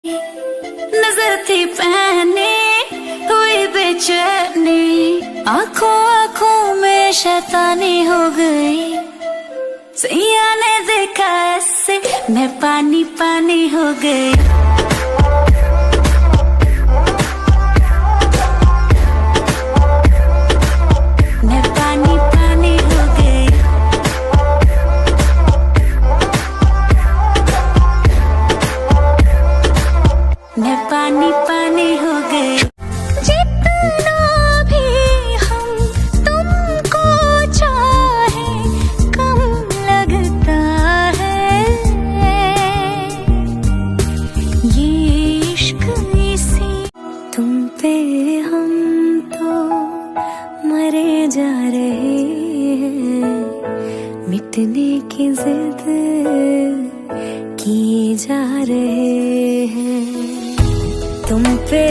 नजर थी पहने हुई बेचैनी, आंखों आंखों में शैतानी हो गई। सैया ने देखा ऐसे मैं पानी पानी हो गई। मैं पानी पानी हो गई। मैं पानी पानी हो गई। जितना भी हम तुमको चाहे कम लगता है, ये इश्क इसी तुम पे हम तो मरे जा रहे हैं, मिटने की जिद किए जा रहे हैं। तुम पे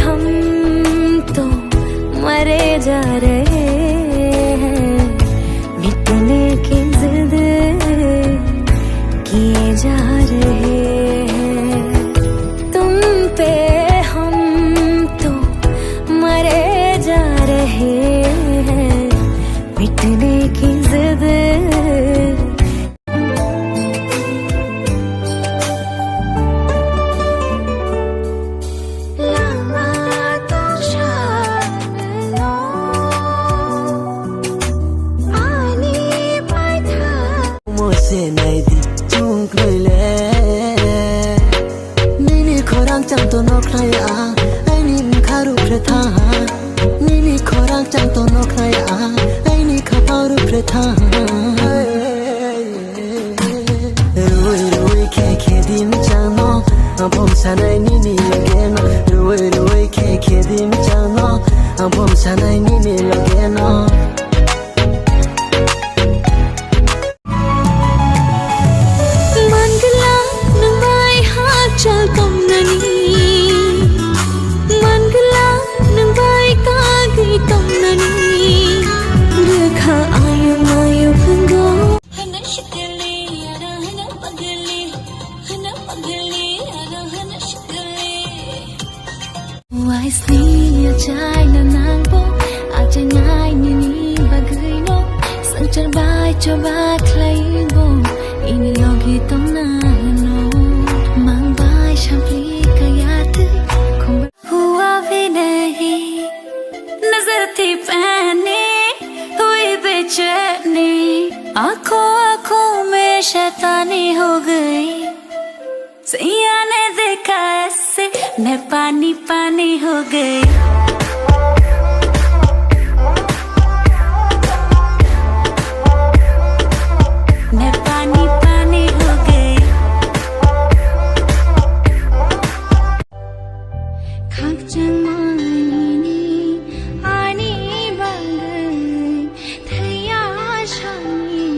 हम तो मरे जा रहे हैं, मिटने की जिद किए जा रहे हैं। तुम पे हम तो मरे जा रहे हैं, मिटने की जिद। Nini korang chang to nok na ya, ai ni kharu pratha. Nini korang chang to nok na ya, ai ni khaparu pratha. Roi roi ke di mi chang no, bom sanai nini lage no. Roi roi ke di mi chang no, bom sanai nini lage no. Wisely chai na nang po aja ngai ni ni bagai no sang char bai cho ba klai bo in logi tom na no mang bai shampli ka yaad khum hua bhi nahi nazar thi pehne hui bechani aankhon aankhon mein shaitani ho gayi सैया ने देखा ऐसे मैं पानी पानी हो गई। मैं पानी पानी हो गई। खाक जमानी आनी बांगल थैया शानी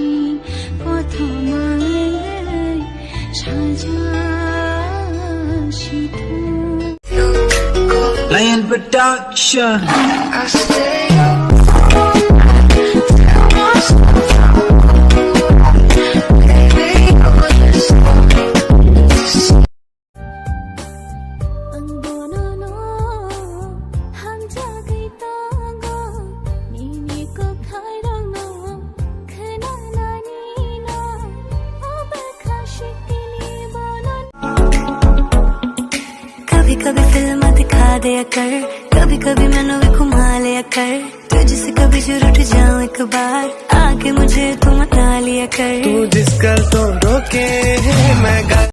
पोथो मांगल छाजा Lion Production. कभी कभी फिल्म दिखा दिया कर, कभी कभी मैंने भी घुमा लिया कर। तुझसे कभी जरूर उठ जाऊं एक बार, आके मुझे तू मना लिया कर। तू जिस कर तो रोके मैं